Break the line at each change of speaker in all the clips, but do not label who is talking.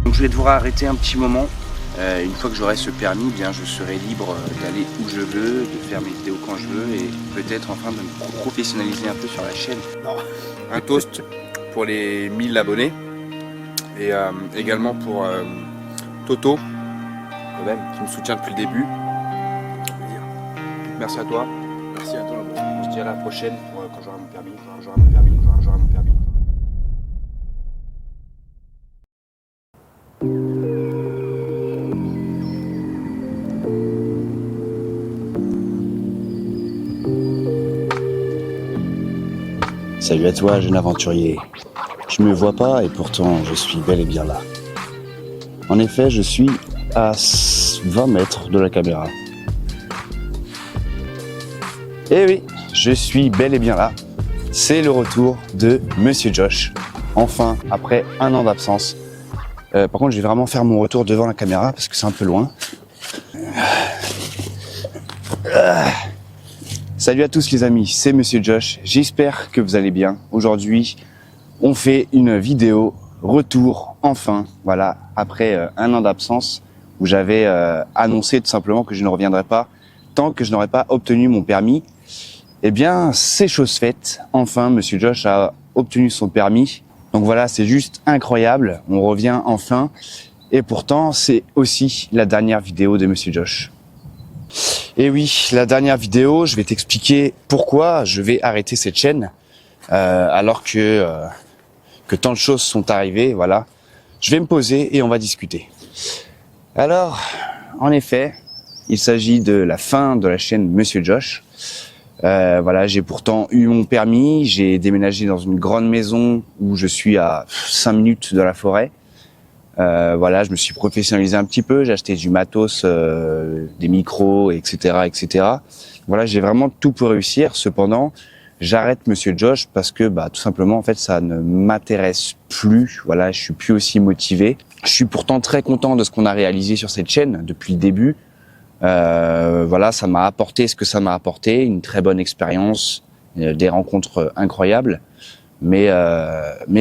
Donc je vais devoir arrêter un petit moment. Une fois que j'aurai ce permis, bien je serai libre d'aller où je veux, de faire mes vidéos quand je veux et peut-être enfin de me professionnaliser un peu sur la chaîne. Un toast pour les 1000 abonnés et également pour Toto, quand même, qui me soutient depuis le début. Merci à toi.
Merci à toi.
Je te dis à la prochaine pour quand j'aurai mon permis, quand j'aurai mon permis, quand j'aurai mon permis.
Salut à toi, jeune aventurier. Tu me vois pas et pourtant je suis bel et bien là. En effet, je suis à 20 mètres de la caméra. Eh oui, je suis bel et bien là. C'est le retour de Monsieur Josh. Enfin, après un an d'absence. Par contre, je vais vraiment faire mon retour devant la caméra parce que c'est un peu loin. Salut à tous les amis, c'est Monsieur Josh. J'espère que vous allez bien. Aujourd'hui, on fait une vidéo retour, enfin, voilà, après un an d'absence où j'avais annoncé tout simplement que je ne reviendrai pas tant que je n'aurais pas obtenu mon permis. Eh bien, c'est chose faite. Enfin, Monsieur Josh a obtenu son permis. Donc voilà, c'est juste incroyable. On revient enfin. Et pourtant, c'est aussi la dernière vidéo de Monsieur Josh. Et oui, la dernière vidéo, je vais t'expliquer pourquoi je vais arrêter cette chaîne alors que tant de choses sont arrivées. Voilà, je vais me poser et on va discuter. Alors, en effet, il s'agit de la fin de la chaîne Monsieur Josh. Voilà, j'ai pourtant eu mon permis, j'ai déménagé dans une grande maison où je suis à 5 minutes de la forêt. Voilà, je me suis professionnalisé un petit peu, j'ai acheté du matos, des micros, etc., etc. Voilà, j'ai vraiment tout pour réussir. Cependant, j'arrête Monsieur Josh parce que, tout simplement, en fait, ça ne m'intéresse plus. Voilà, je suis plus aussi motivé. Je suis pourtant très content de ce qu'on a réalisé sur cette chaîne depuis le début. Voilà, ça m'a apporté ce que ça m'a apporté, une très bonne expérience, des rencontres incroyables. Mais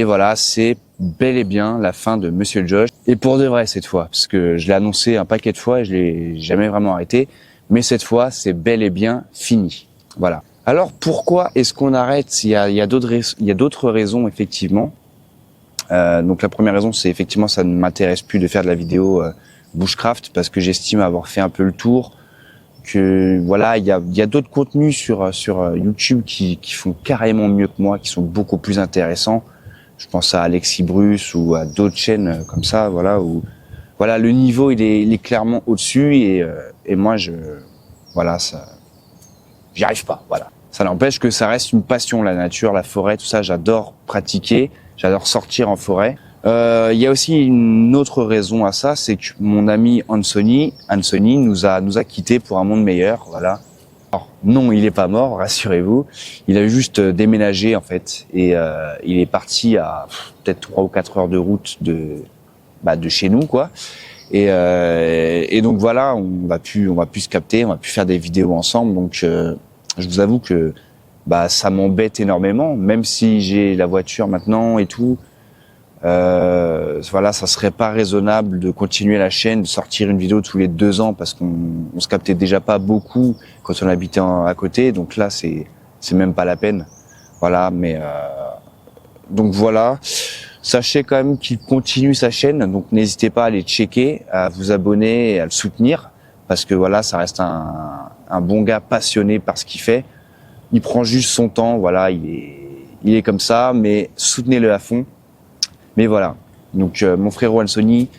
voilà, c'est bel et bien la fin de Monsieur Josh. Et pour de vrai cette fois, parce que je l'ai annoncé un paquet de fois et je l'ai jamais vraiment arrêté. Mais cette fois, c'est bel et bien fini. Voilà. Alors pourquoi est-ce qu'on arrête? Il y a d'autres raisons effectivement. Donc la première raison, c'est effectivement ça ne m'intéresse plus de faire de la vidéo bushcraft parce que j'estime avoir fait un peu le tour. Que voilà, il y a d'autres contenus sur YouTube qui font carrément mieux que moi, qui sont beaucoup plus intéressants. Je pense à Alexis Bruce ou à d'autres chaînes comme ça, voilà, où voilà, le niveau il est clairement au-dessus et moi voilà, ça j'y arrive pas, voilà. Ça n'empêche que ça reste une passion, la nature, la forêt, tout ça, j'adore pratiquer, j'adore sortir en forêt. Il y a aussi une autre raison à ça, c'est que mon ami Anthony nous a quittés pour un monde meilleur, voilà. Alors, non, il est pas mort, rassurez-vous. Il a juste déménagé en fait et il est parti à peut-être 3 ou 4 heures de route de chez nous quoi. Et donc voilà, on va plus se capter, on va plus faire des vidéos ensemble. Donc je vous avoue que ça m'embête énormément, même si j'ai la voiture maintenant et tout. Voilà, ça serait pas raisonnable de continuer la chaîne, de sortir une vidéo tous les 2 ans parce qu'on se captait déjà pas beaucoup quand on habitait à côté, donc là c'est même pas la peine. Voilà, mais donc voilà. Sachez quand même qu'il continue sa chaîne, donc n'hésitez pas à aller checker, à vous abonner et à le soutenir parce que voilà, ça reste un bon gars passionné par ce qu'il fait. Il prend juste son temps, voilà, il est comme ça, mais soutenez-le à fond. Mais voilà, donc mon frérot Anthony,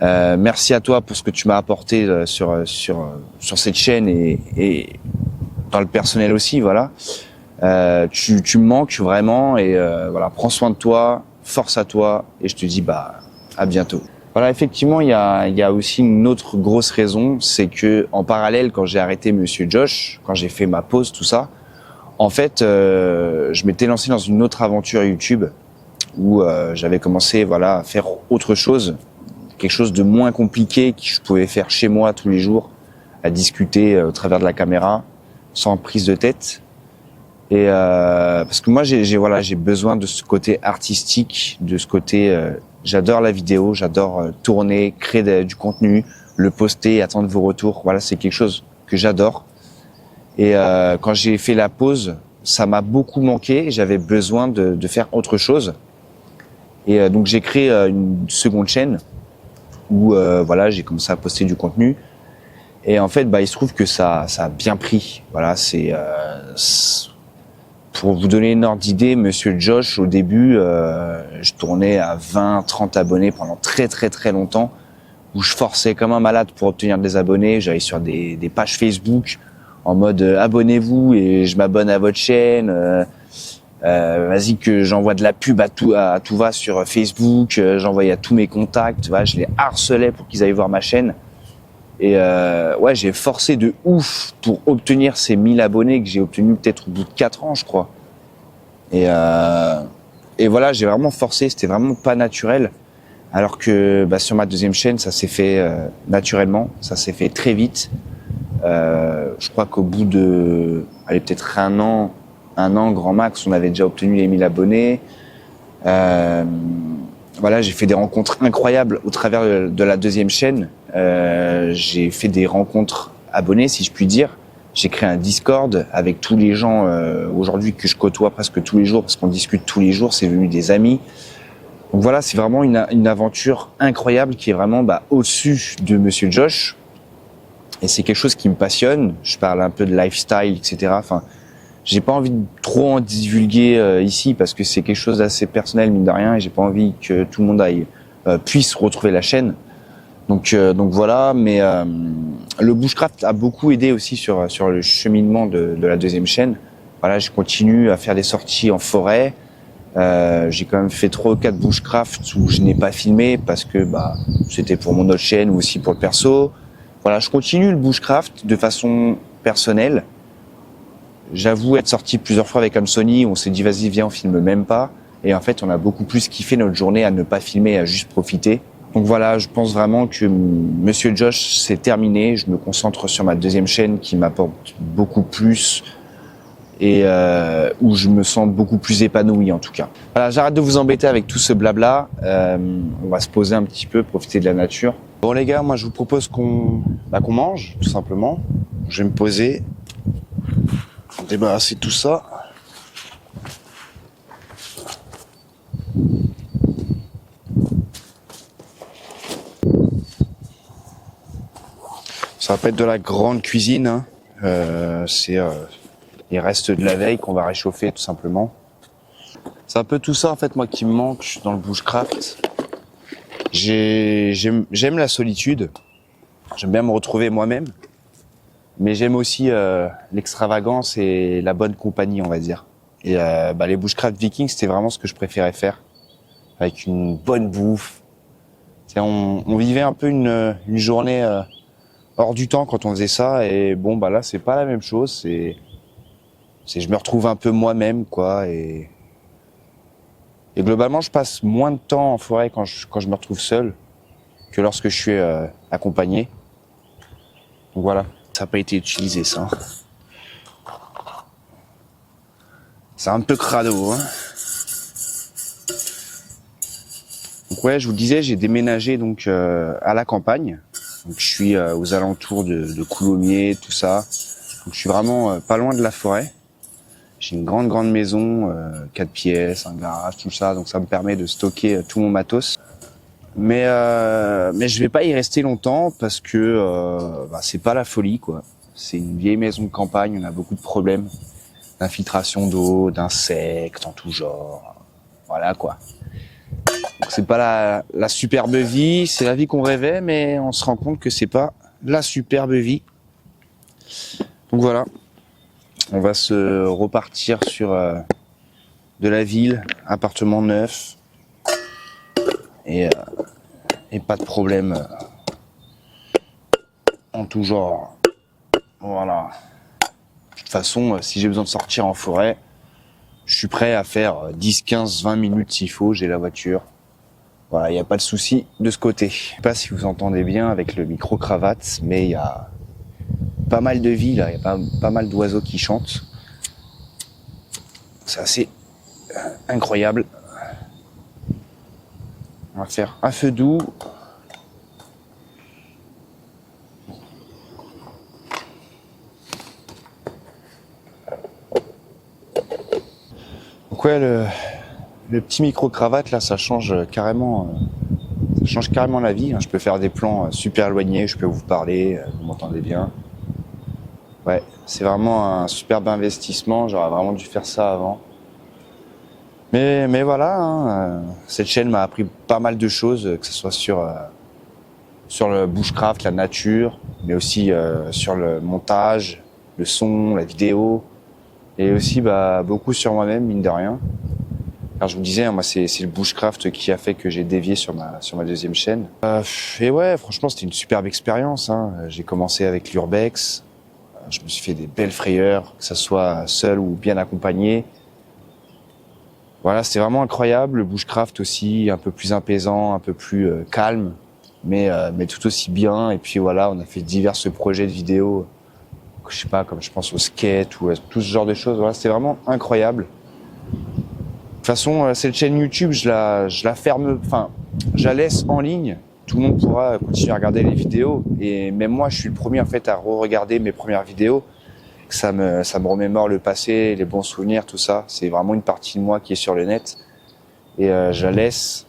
merci à toi pour ce que tu m'as apporté sur cette chaîne et dans le personnel aussi, voilà. Tu me manques vraiment et voilà, prends soin de toi, force à toi et je te dis à bientôt. Voilà, effectivement, il y a aussi une autre grosse raison, c'est que en parallèle, quand j'ai arrêté Monsieur Josh, quand j'ai fait ma pause, tout ça, en fait, je m'étais lancé dans une autre aventure YouTube où j'avais commencé à faire autre chose, quelque chose de moins compliqué que je pouvais faire chez moi tous les jours, à discuter au travers de la caméra, sans prise de tête. Et parce que moi j'ai besoin de ce côté artistique, de ce côté J'adore la vidéo, j'adore tourner, créer du contenu, le poster, attendre vos retours. Voilà, c'est quelque chose que j'adore. Et quand j'ai fait la pause, ça m'a beaucoup manqué. J'avais besoin de faire autre chose. Et donc j'ai créé une seconde chaîne où voilà, j'ai commencé à poster du contenu. Et en fait, il se trouve que ça a bien pris. Voilà, pour vous donner une ordre d'idée, Monsieur Josh, au début, je tournais à 20, 30 abonnés pendant très très très longtemps, où je forçais comme un malade pour obtenir des abonnés. J'allais sur des pages Facebook en mode abonnez-vous et je m'abonne à votre chaîne. Vas-y que j'envoie de la pub à tout va sur Facebook. J'envoyais à tous mes contacts. Voilà, je les harcelais pour qu'ils aillent voir ma chaîne. Et ouais, j'ai forcé de ouf pour obtenir ces 1000 abonnés que j'ai obtenus peut-être au bout de 4 ans, je crois. Et voilà, j'ai vraiment forcé, c'était vraiment pas naturel. Alors que sur ma deuxième chaîne, ça s'est fait naturellement, ça s'est fait très vite. Je crois qu'au bout de, peut-être un an grand max, on avait déjà obtenu les 1000 abonnés. Voilà, j'ai fait des rencontres incroyables au travers de la deuxième chaîne. J'ai fait des rencontres abonnés, si je puis dire. J'ai créé un Discord avec tous les gens aujourd'hui que je côtoie presque tous les jours parce qu'on discute tous les jours. C'est devenu des amis. Donc voilà, c'est vraiment une aventure incroyable qui est vraiment au-dessus de Monsieur Josh. Et c'est quelque chose qui me passionne. Je parle un peu de lifestyle, etc. Enfin, j'ai pas envie de trop en divulguer ici parce que c'est quelque chose d'assez personnel mine de rien et j'ai pas envie que tout le monde puisse retrouver la chaîne. Donc voilà, mais le bushcraft a beaucoup aidé aussi sur le cheminement de la deuxième chaîne. Voilà, je continue à faire des sorties en forêt. J'ai quand même fait 3 ou 4 bushcraft où je n'ai pas filmé parce que c'était pour mon autre chaîne ou aussi pour le perso. Voilà, je continue le bushcraft de façon personnelle. J'avoue être sorti plusieurs fois avec Sony, on s'est dit vas-y viens on filme même pas. Et en fait on a beaucoup plus kiffé notre journée à ne pas filmer, à juste profiter. Donc voilà, je pense vraiment que Monsieur Josh c'est terminé. Je me concentre sur ma deuxième chaîne qui m'apporte beaucoup plus et où je me sens beaucoup plus épanoui en tout cas. Voilà, j'arrête de vous embêter avec tout ce blabla. On va se poser un petit peu, profiter de la nature. Bon les gars, moi je vous propose qu'on mange tout simplement. Je vais me poser. Débarrasser tout ça. Ça va pas être de la grande cuisine, hein. C'est les restes de la veille qu'on va réchauffer tout simplement. C'est un peu tout ça en fait moi qui me manque dans le bushcraft. J'aime la solitude. J'aime bien me retrouver moi-même. Mais j'aime aussi l'extravagance et la bonne compagnie, on va dire. Et les bushcraft vikings, c'était vraiment ce que je préférais faire, avec une bonne bouffe. On vivait un peu une journée hors du temps quand on faisait ça. Et bon, là, c'est pas la même chose. Je me retrouve un peu moi-même, quoi. Et globalement, je passe moins de temps en forêt quand je me retrouve seul que lorsque je suis accompagné. Donc voilà. Ça n'a pas été utilisé, ça. C'est un peu crado, hein. Donc ouais, je vous le disais, j'ai déménagé donc à la campagne. Donc je suis aux alentours de Coulommiers, tout ça. Donc je suis vraiment pas loin de la forêt. J'ai une grande maison, 4 pièces, un garage, tout ça. Donc ça me permet de stocker tout mon matos. Mais je vais pas y rester longtemps parce que c'est pas la folie, quoi. C'est une vieille maison de campagne, on a beaucoup de problèmes d'infiltration d'eau, d'insectes en tout genre. Voilà, quoi. Donc c'est pas la superbe vie, c'est la vie qu'on rêvait, mais on se rend compte que c'est pas la superbe vie. Donc voilà, on va se repartir sur de la ville, appartement neuf, et pas de problème en tout genre. Voilà. De toute façon, si j'ai besoin de sortir en forêt, je suis prêt à faire 10, 15, 20 minutes s'il faut, j'ai la voiture. Voilà, il n'y a pas de souci de ce côté. Je sais pas si vous entendez bien avec le micro-cravate, mais il y a pas mal de vie là, il y a pas mal d'oiseaux qui chantent. C'est assez incroyable. On va faire un feu doux. Donc ouais, le petit micro-cravate là, ça change carrément la vie. Je peux faire des plans super éloignés, je peux vous parler, vous m'entendez bien. Ouais, c'est vraiment un superbe investissement, j'aurais vraiment dû faire ça avant. Mais voilà, cette chaîne m'a appris pas mal de choses, que ce soit sur le bushcraft, la nature, mais aussi sur le montage, le son, la vidéo, et aussi beaucoup sur moi-même, mine de rien. Alors je vous disais, moi c'est le bushcraft qui a fait que j'ai dévié sur ma deuxième chaîne. Et ouais, franchement c'était une superbe expérience. J'ai commencé avec l'urbex, je me suis fait des belles frayeurs, que ça soit seul ou bien accompagné. Voilà, c'était vraiment incroyable. Le bushcraft aussi, un peu plus apaisant, un peu plus calme, mais tout aussi bien. Et puis voilà, on a fait divers projets de vidéos, je sais pas, comme je pense au skate ou à tout ce genre de choses. Voilà, c'était vraiment incroyable. De toute façon, cette chaîne YouTube, je la ferme, enfin, je la laisse en ligne. Tout le monde pourra continuer à regarder les vidéos. Et même moi, je suis le premier en fait à re-regarder mes premières vidéos. Ça me remémore le passé, les bons souvenirs, tout ça. C'est vraiment une partie de moi qui est sur le net. Et je la laisse.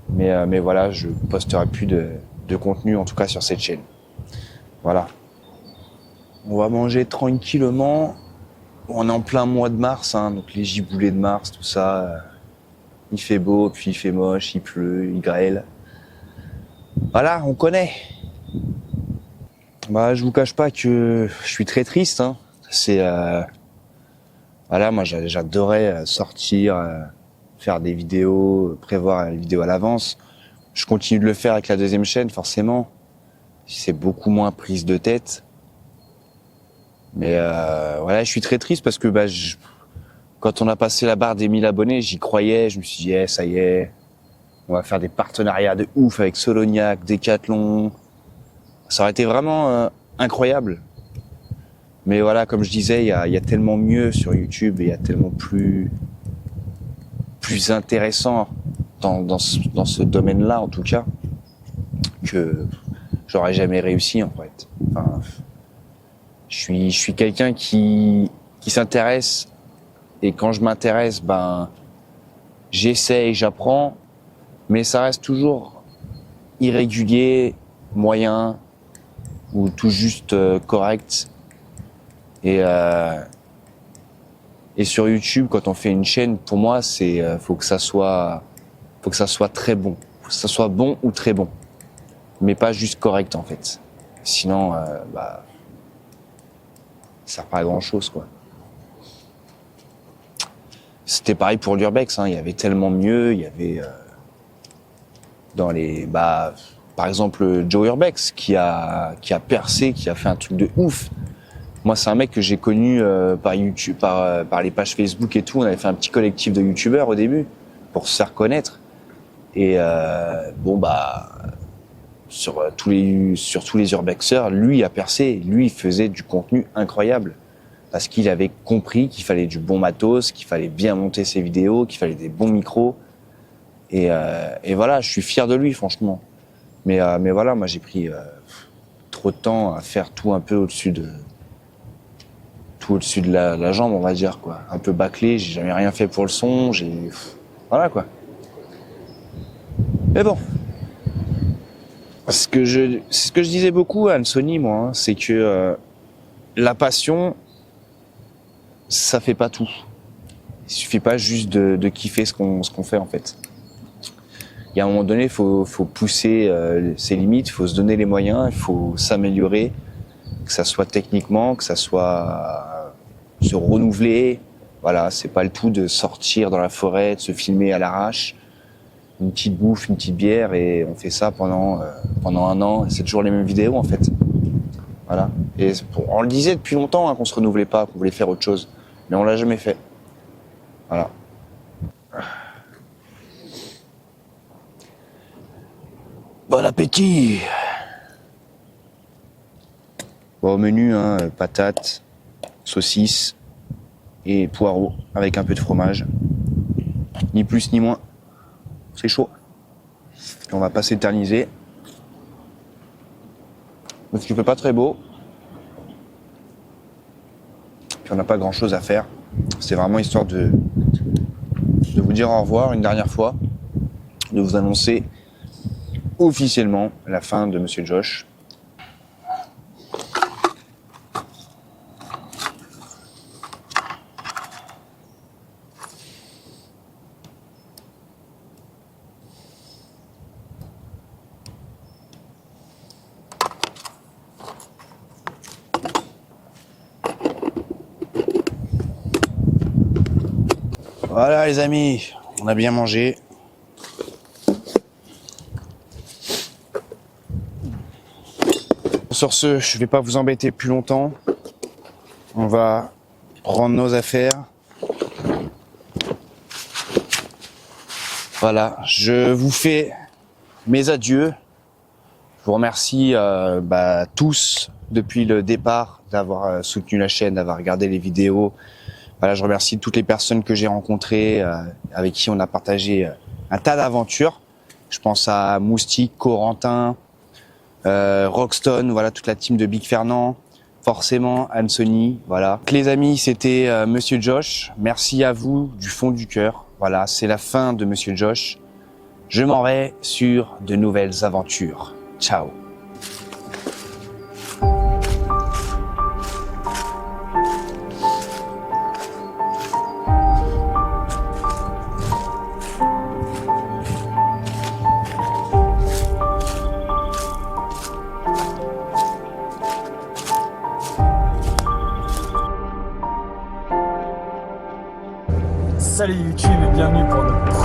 Mais voilà, je posterai plus de contenu, en tout cas sur cette chaîne. Voilà. On va manger tranquillement. On est en plein mois de mars, donc les giboulées de mars, tout ça. Il fait beau, puis il fait moche, il pleut, il grêle. Voilà, on connaît. Je vous cache pas que je suis très triste. Voilà, moi j'adorais sortir, faire des vidéos, prévoir les vidéos à l'avance. Je continue de le faire avec la deuxième chaîne, forcément. C'est beaucoup moins prise de tête. Mais voilà, je suis très triste parce que quand on a passé la barre des 1000 abonnés, j'y croyais. Je me suis dit, ça y est, on va faire des partenariats de ouf avec Solognac, Decathlon. Ça aurait été vraiment incroyable. Mais voilà, comme je disais, il y a tellement mieux sur YouTube et il y a tellement plus intéressant dans ce domaine-là, en tout cas, que j'aurais jamais réussi, en fait. Enfin, je suis quelqu'un qui s'intéresse, et quand je m'intéresse, j'essaie, j'apprends, mais ça reste toujours irrégulier, moyen, ou tout juste correct. Et sur YouTube, quand on fait une chaîne, pour moi, faut que ça soit très bon. Faut que ça soit bon ou très bon. Mais pas juste correct, en fait. Sinon, ça sert pas à grand chose, quoi. C'était pareil pour l'urbex, il y avait tellement mieux, il y avait, par exemple, Joe Urbex, qui a percé, qui a fait un truc de ouf. Moi, c'est un mec que j'ai connu par YouTube, par les pages Facebook et tout. On avait fait un petit collectif de youtubeurs au début pour se faire connaître. Et sur tous les urbexeurs, lui a percé. Lui, il faisait du contenu incroyable parce qu'il avait compris qu'il fallait du bon matos, qu'il fallait bien monter ses vidéos, qu'il fallait des bons micros. Et voilà, je suis fier de lui, franchement. Mais voilà, moi, j'ai pris trop de temps à faire tout un peu au-dessus de la jambe, on va dire, quoi. Un peu bâclé, j'ai jamais rien fait pour le son, voilà, quoi. Mais bon. C'est ce que je disais beaucoup à Anthony, moi, c'est que la passion, ça fait pas tout. Il suffit pas juste de kiffer ce qu'on fait, en fait. Il y a un moment donné, il faut pousser ses limites, il faut se donner les moyens, il faut s'améliorer, que ça soit techniquement, que ça soit se renouveler. Voilà, c'est pas le tout de sortir dans la forêt, de se filmer à l'arrache, une petite bouffe, une petite bière, et on fait ça pendant 1 an. C'est toujours les mêmes vidéos, en fait. Voilà. Et on le disait depuis longtemps qu'on se renouvelait pas, qu'on voulait faire autre chose, mais on l'a jamais fait. Voilà. Bon appétit. Bon, au menu, patates, saucisses et poireaux avec un peu de fromage. Ni plus ni moins. C'est chaud. On va pas s'éterniser. Parce qu'il fait pas très beau. Puis on n'a pas grand chose à faire. C'est vraiment histoire de vous dire au revoir une dernière fois. De vous annoncer officiellement la fin de Monsieur Josh. Voilà les amis, on a bien mangé. Sur ce, je vais pas vous embêter plus longtemps. On va prendre nos affaires. Voilà, je vous fais mes adieux. Je vous remercie tous depuis le départ d'avoir soutenu la chaîne, d'avoir regardé les vidéos. Voilà, je remercie toutes les personnes que j'ai rencontrées, avec qui on a partagé un tas d'aventures. Je pense à Moustique, Corentin, Rockstone, voilà, toute la team de Big Fernand, forcément Anthony, voilà. Donc, les amis, c'était Monsieur Josh. Merci à vous du fond du cœur. Voilà, c'est la fin de Monsieur Josh. Je m'en vais sur de nouvelles aventures. Ciao.
Salut YouTube et bienvenue pour notre